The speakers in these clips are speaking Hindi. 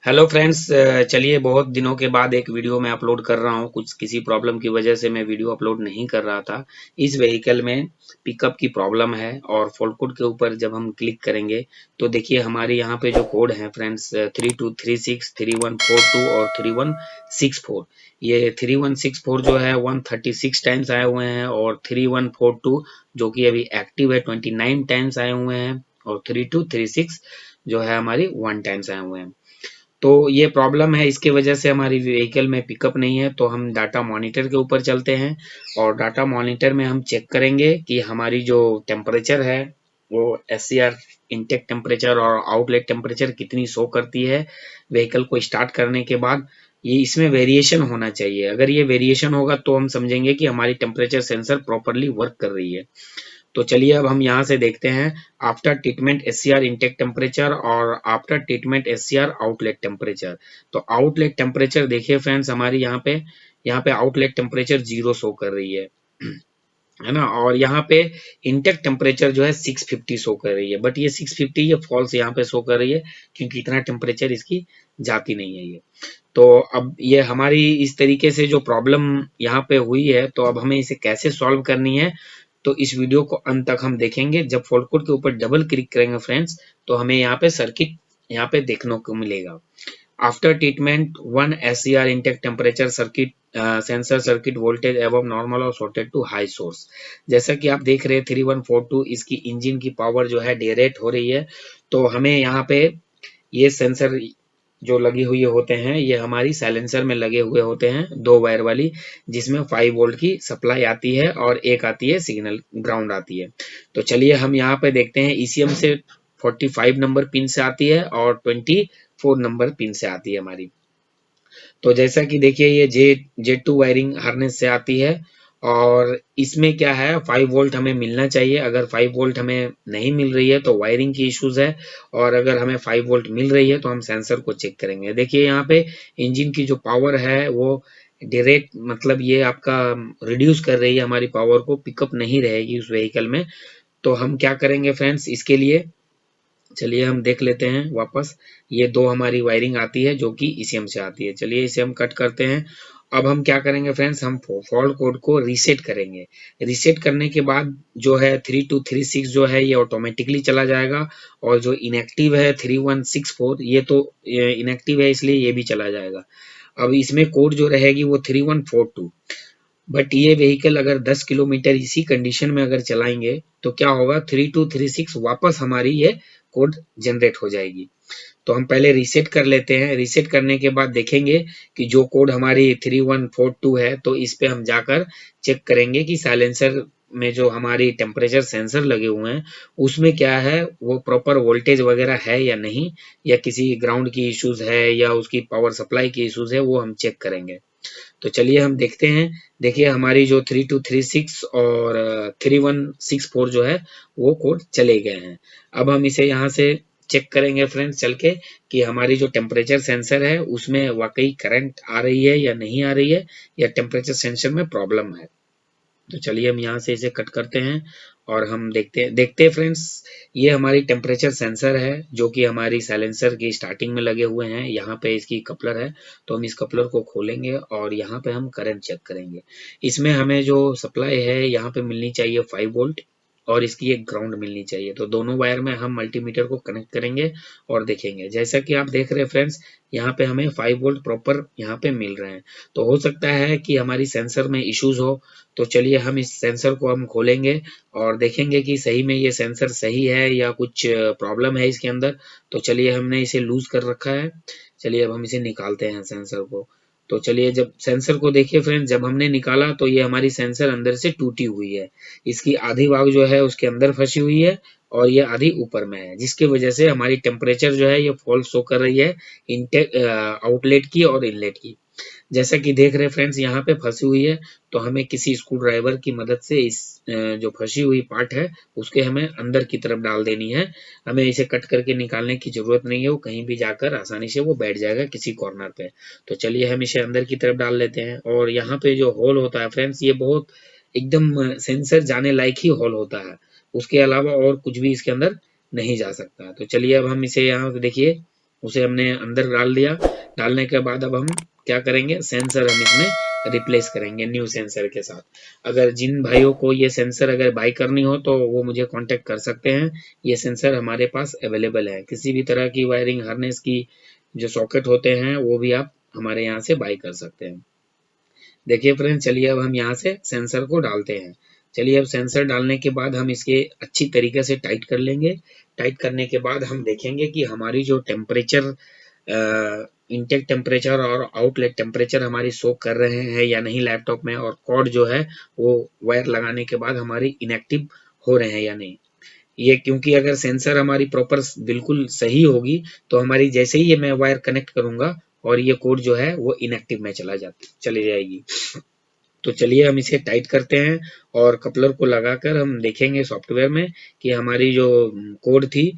हेलो फ्रेंड्स, चलिए बहुत दिनों के बाद एक वीडियो मैं अपलोड कर रहा हूँ। कुछ किसी प्रॉब्लम की वजह से मैं वीडियो अपलोड नहीं कर रहा था। इस व्हीकल में पिकअप की प्रॉब्लम है और फॉल्ट कोड के ऊपर जब हम क्लिक करेंगे तो देखिए हमारे यहाँ पे जो कोड है फ्रेंड्स 3236 3142 और 3164। ये 3164 जो है 136 टाइम्स आए हुए हैं और 3142 जो कि अभी एक्टिव है 29 टाइम्स आए हुए हैं और 3236 जो है हमारी 1 टाइम्स आए हुए हैं। तो ये प्रॉब्लम है, इसके वजह से हमारी व्हीकल में पिकअप नहीं है। तो हम डाटा मॉनिटर के ऊपर चलते हैं और डाटा मॉनिटर में हम चेक करेंगे कि हमारी जो टेम्परेचर है वो एससीआर इनटेक टेम्परेचर और आउटलेट टेम्परेचर कितनी शो करती है व्हीकल को स्टार्ट करने के बाद। ये इसमें वेरिएशन होना चाहिए। अगर ये वेरिएशन होगा तो हम समझेंगे कि हमारी टेम्परेचर सेंसर प्रॉपरली वर्क कर रही है। तो चलिए अब हम यहाँ से देखते हैं after treatment SCR intake temperature और after treatment SCR outlet temperature. तो आउटलेट टेम्परेचर देखिए फ्रेंड्स, हमारी यहाँ पे आउटलेट टेम्परेचर 0 शो कर रही है ना। और यहाँ पे इनटेक टेम्परेचर जो है 650 शो कर रही है, बट ये 650 ये फॉल्स यहाँ पे शो कर रही है क्योंकि इतना टेम्परेचर इसकी जाती नहीं है ये। तो अब ये हमारी इस तरीके से जो प्रॉब्लम यहाँ पे हुई है, तो अब हमें इसे कैसे सॉल्व करनी है तो इस वीडियो को अंत तक हम देखेंगे। जब फॉल्ट कोड के ऊपर डबल क्लिक करेंगे फ्रेंड्स तो हमें यहाँ पे सर्किट यहाँ पे देखने को मिलेगा। After treatment one SCR intake temperature circuit sensor circuit voltage above normal और शॉर्टेड टू हाई सोर्स। जैसा कि आप देख रहे हैं 3142 इसकी इंजन की पावर जो है डेरेट हो रही है। तो हमें यहाँ पे ये सेंसर जो लगे हुए होते हैं ये हमारी साइलेंसर में लगे हुए होते हैं, 2 वायर वाली, जिसमें 5 वोल्ट की सप्लाई आती है और एक आती है सिग्नल ग्राउंड आती है। तो चलिए हम यहाँ पे देखते हैं ईसीएम से 45 नंबर पिन से आती है और 24 नंबर पिन से आती है हमारी। तो जैसा कि देखिए ये J2 वायरिंग हार्नेस से आती है और इसमें क्या है 5 वोल्ट हमें मिलना चाहिए। अगर 5 वोल्ट हमें नहीं मिल रही है तो वायरिंग की इश्यूज है, और अगर हमें 5 वोल्ट मिल रही है तो हम सेंसर को चेक करेंगे। देखिए यहाँ पे इंजन की जो पावर है वो डायरेक्ट मतलब ये आपका रिड्यूस कर रही है हमारी पावर को, पिकअप नहीं रहेगी उस व्हीकल में। तो हम क्या करेंगे फ्रेंड्स इसके लिए, चलिए हम देख लेते हैं वापस। ये 2 हमारी वायरिंग आती है जो कि ईसीएम से आती है। चलिए इसे हम कट करते हैं। अब हम क्या करेंगे फ्रेंड्स, हम फॉल्ट कोड को रीसेट करेंगे। रीसेट करने के बाद जो है 3236 जो है ये ऑटोमेटिकली चला जाएगा, और जो इनएक्टिव है 3164 ये तो इनएक्टिव है इसलिए ये भी चला जाएगा। अब इसमें कोड जो रहेगी वो 3142। बट ये व्हीकल अगर 10 किलोमीटर इसी कंडीशन में अगर चलाएंगे तो क्या होगा, 3236 वापस हमारी ये कोड जनरेट हो जाएगी। तो हम पहले रीसेट कर लेते हैं। रीसेट करने के बाद देखेंगे कि जो कोड हमारी 3142 है तो इस पे हम जाकर चेक करेंगे कि साइलेंसर में जो हमारी टेम्परेचर सेंसर लगे हुए हैं उसमें क्या है, वो प्रॉपर वोल्टेज वगैरह है या नहीं, या किसी ग्राउंड की इश्यूज है या उसकी पावर सप्लाई की इश्यूज है, वो हम चेक करेंगे। तो चलिए हम देखते हैं। देखिए हमारी जो 3236 और 3164 जो है वो कोड चले गए हैं। अब हम इसे यहाँ से चेक करेंगे फ्रेंड्स चल के कि हमारी जो टेम्परेचर सेंसर है उसमें वाकई करंट आ रही है या नहीं आ रही है, या टेम्परेचर सेंसर में प्रॉब्लम है। तो चलिए हम यहाँ से इसे कट करते हैं और हम देखते हैं फ्रेंड्स। ये हमारी टेम्परेचर सेंसर है जो कि हमारी साइलेंसर की स्टार्टिंग में लगे हुए हैं। यहाँ पे इसकी कपलर है, तो हम इस कपलर को खोलेंगे और यहाँ पे हम करंट चेक करेंगे। इसमें हमें जो सप्लाई है यहाँ पे मिलनी चाहिए 5 वोल्ट, और इसकी एक ग्राउंड मिलनी चाहिए। तो दोनों वायर में हम मल्टीमीटर को कनेक्ट करेंगे और देखेंगे। जैसा कि आप देख रहे हैं फ्रेंड्स, यहाँ पे हमें 5 वोल्ट प्रॉपर यहाँ पे मिल रहे हैं। तो हो सकता है कि हमारी सेंसर में इश्यूज हो। तो चलिए हम इस सेंसर को हम खोलेंगे और देखेंगे कि सही में ये सेंसर सही है या कुछ प्रॉब्लम है इसके अंदर। तो चलिए हमने इसे लूज कर रखा है। चलिए अब हम इसे निकालते हैं सेंसर को। तो चलिए जब सेंसर को देखिए फ्रेंड्स, जब हमने निकाला तो ये हमारी सेंसर अंदर से टूटी हुई है। इसकी आधी भाग जो है उसके अंदर फंसी हुई है और ये आधी ऊपर में है, जिसकी वजह से हमारी टेम्परेचर जो है ये फॉल्स शो कर रही है इनटेक आउटलेट की और इनलेट की। जैसा कि देख रहे हैं फ्रेंड्स यहाँ पे फंसी हुई है। तो हमें किसी स्क्रू ड्राइवर की मदद से इस जो फंसी हुई पार्ट है उसके हमें अंदर की तरफ डाल देनी है। हमें इसे कट करके निकालने की जरूरत नहीं है, वो कहीं भी जाकर आसानी से वो बैठ जाएगा किसी कॉर्नर पे। तो चलिए हम इसे अंदर की तरफ डाल लेते हैं। और यहाँ पे जो होल होता है फ्रेंड्स, ये बहुत एकदम सेंसर जाने लायक ही होल होता है, उसके अलावा और कुछ भी इसके अंदर नहीं जा सकता। तो चलिए अब हम इसे यहाँ देखिए उसे हमने अंदर डाल दिया। डालने के बाद अब हम क्या करेंगे, सेंसर हम इसमें रिप्लेस करेंगे न्यू सेंसर के साथ। अगर जिन भाइयों को ये सेंसर अगर बाई करनी हो तो वो मुझे कांटेक्ट कर सकते हैं। ये सेंसर हमारे पास अवेलेबल है। किसी भी तरह की वायरिंग हार्नेस की जो सॉकेट होते हैं वो भी आप हमारे यहाँ से बाई कर सकते हैं। देखिए फ्रेंड्स, चलिए अब हम यहाँ से सेंसर को डालते हैं। चलिए अब सेंसर डालने के बाद हम इसके अच्छी तरीके से टाइट कर लेंगे। टाइट करने के बाद हम देखेंगे कि हमारी जो टेम्परेचर इनटेक टेम्परेचर और आउटलेट टेम्परेचर हमारी शो कर रहे हैं या नहीं लैपटॉप में, और कॉर्ड जो है वो वायर लगाने के बाद हमारी इनएक्टिव हो रहे हैं या नहीं। ये क्योंकि अगर सेंसर हमारी प्रॉपर बिल्कुल सही होगी तो हमारी जैसे ही ये मैं वायर कनेक्ट करूंगा और ये कोड जो है वो इनएक्टिव में चली जाएगी। तो चलिए हम इसे टाइट करते हैं और कपलर को लगाकर हम देखेंगे सॉफ्टवेयर में कि हमारी जो कोड थी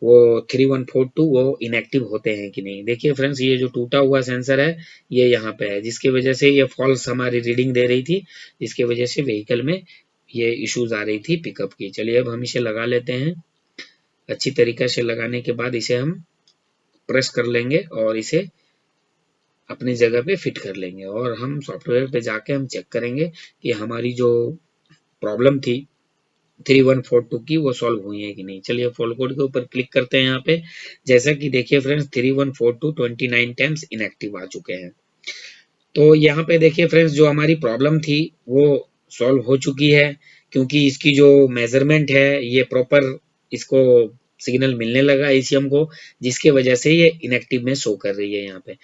वो 3142 वो इनएक्टिव होते हैं कि नहीं। देखिए फ्रेंड्स, ये जो टूटा हुआ सेंसर है ये यहाँ पे है, जिसकी वजह से ये फॉल्स हमारी रीडिंग दे रही थी, जिसकी वजह से व्हीकल में ये इश्यूज आ रही थी पिकअप की। चलिए अब हम इसे लगा लेते हैं। अच्छी तरीके से लगाने के बाद इसे हम प्रेस कर लेंगे और इसे अपनी जगह पे फिट कर लेंगे, और हम सॉफ्टवेयर पे जाके हम चेक करेंगे कि हमारी जो प्रॉब्लम थी 3142 की वो सॉल्व हुई है कि नहीं। चलिए फॉल कोड के ऊपर क्लिक करते हैं यहाँ पे। जैसा कि देखिए फ्रेंड्स, 3142 29 टाइम्स इनएक्टिव आ चुके हैं। तो यहाँ पे देखिए फ्रेंड्स, जो हमारी प्रॉब्लम थी वो सॉल्व हो चुकी है, क्योंकि इसकी जो मेजरमेंट है ये प्रॉपर इसको सिग्नल मिलने लगा ईसीएम को, जिसके वजह से ये इनएक्टिव में शो कर रही है यहाँ पे।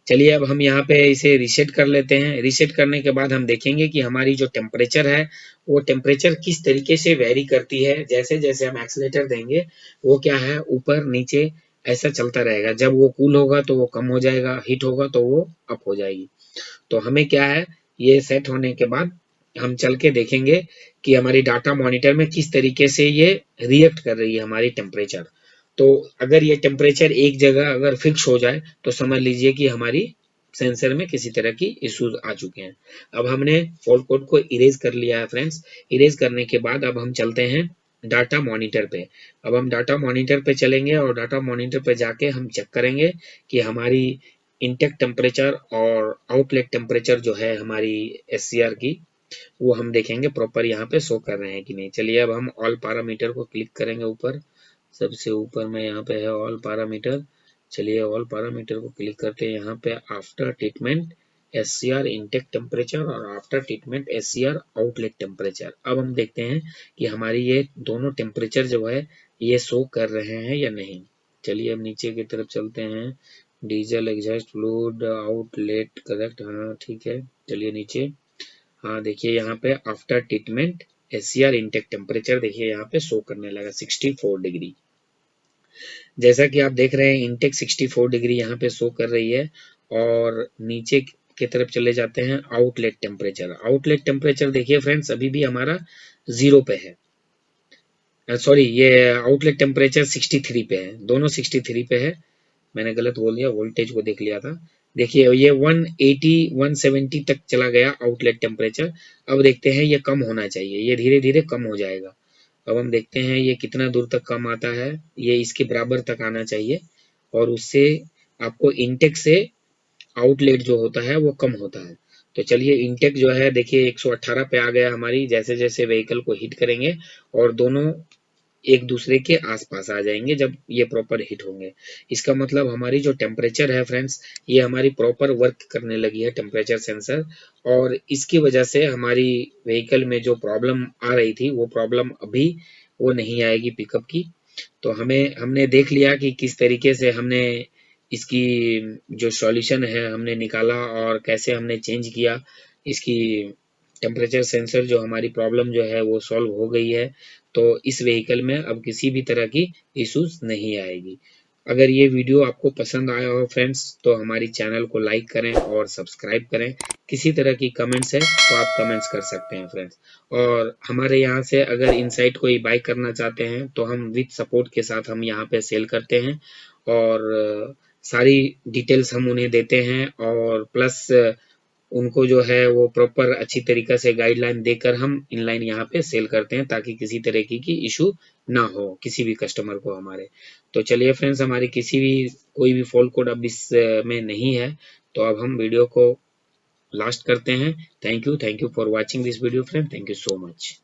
चलिए अब हम यहाँ पे इसे रीसेट कर लेते हैं। रीसेट करने के बाद हम देखेंगे कि हमारी जो टेम्परेचर है वो टेम्परेचर किस तरीके से वेरी करती है। जैसे जैसे हम एक्सीलेटर देंगे वो क्या है, ऊपर नीचे ऐसा चलता रहेगा। जब वो कूल होगा तो वो कम हो जाएगा, हीट होगा तो वो अप हो जाएगी। तो हमें क्या है, ये सेट होने के बाद हम चल के देखेंगे कि हमारी डाटा मॉनिटर में किस तरीके से ये रिएक्ट कर रही है हमारी टेम्परेचर। तो अगर ये टेम्परेचर एक जगह अगर फिक्स हो जाए तो समझ लीजिए कि हमारी सेंसर में किसी तरह की इश्यूज आ चुके हैं। अब हमने फॉल्ट कोड को इरेज कर लिया है फ्रेंड्स। इरेज करने के बाद अब हम चलते हैं डाटा मॉनिटर पे। अब हम डाटा मॉनिटर पे चलेंगे और डाटा मॉनिटर पे जाके हम चेक करेंगे कि हमारी इनटेक टेम्परेचर और आउटलेट टेम्परेचर जो है हमारी एससीआर की, वो हम देखेंगे प्रॉपर यहाँ पे शो कर रहे हैं कि नहीं। चलिए अब हम ऑल पैरामीटर को क्लिक करेंगे ऊपर, सबसे ऊपर में यहाँ पे है ऑल पैरामीटर। चलिए ऑल पैरामीटर को क्लिक करते हैं। यहाँ पे after treatment SCR intake temperature और after treatment SCR outlet temperature. अब हम देखते हैं कि हमारी ये दोनों टेम्परेचर जो है ये शो कर रहे हैं या नहीं। चलिए अब नीचे की तरफ चलते हैं। Diesel exhaust fluid outlet correct, हाँ ठीक है। चलिए नीचे, हाँ देखिए यहाँ पे after treatment SCR intake temperature देखिए यहाँ पे शो करने लगा 64 डिग्री। जैसा कि आप देख रहे हैं इनटेक 64 डिग्री यहाँ पे शो कर रही है। और नीचे की तरफ चले जाते हैं आउटलेट टेम्परेचर। आउटलेट टेम्परेचर देखिए फ्रेंड्स अभी भी हमारा 0 पे है, सॉरी ये आउटलेट टेम्परेचर 63 पे है, दोनों 63 पे है। मैंने गलत बोल दिया, वोल्टेज को देख लिया था। देखिए ये 180 170 तक चला गया आउटलेट टेम्परेचर। अब देखते हैं ये कम होना चाहिए, ये धीरे धीरे कम हो जाएगा। अब हम देखते हैं ये कितना दूर तक कम आता है। ये इसके बराबर तक आना चाहिए, और उससे आपको इनटेक से आउटलेट जो होता है वो कम होता है। तो चलिए इनटेक जो है देखिए 118 पे आ गया हमारी। जैसे जैसे व्हीकल को हिट करेंगे और दोनों एक दूसरे के आसपास आ जाएंगे जब ये प्रॉपर हिट होंगे। इसका मतलब हमारी जो टेम्परेचर है फ्रेंड्स, ये हमारी प्रॉपर वर्क करने लगी है टेम्परेचर सेंसर, और इसकी वजह से हमारी व्हीकल में जो प्रॉब्लम आ रही थी वो प्रॉब्लम अभी वो नहीं आएगी पिकअप की। तो हमने देख लिया कि किस तरीके से हमने इसकी जो सॉल्यूशन है हमने निकाला और कैसे हमने चेंज किया। इसकी टेम्परेचर सेंसर जो हमारी प्रॉब्लम जो है वो सॉल्व हो गई है। तो इस व्हीकल में अब किसी भी तरह की इश्यूज नहीं आएगी। अगर ये वीडियो आपको पसंद आया हो फ्रेंड्स तो हमारी चैनल को लाइक करें और सब्सक्राइब करें। किसी तरह की कमेंट्स है तो आप कमेंट्स कर सकते हैं फ्रेंड्स। और हमारे यहाँ से अगर इनसाइट कोई बाय करना चाहते हैं तो हम विद सपोर्ट के साथ हम यहाँ पे सेल करते हैं, और सारी डिटेल्स हम उन्हें देते हैं, और प्लस उनको जो है वो प्रॉपर अच्छी तरीके से गाइडलाइन देकर हम इनलाइन यहाँ पे सेल करते हैं ताकि किसी तरह की इशू ना हो किसी भी कस्टमर को हमारे। तो चलिए फ्रेंड्स, हमारी कोई भी फॉल्ट कोड अब इस में नहीं है। तो अब हम वीडियो को लास्ट करते हैं। Thank you for watching this video friend, thank you so much.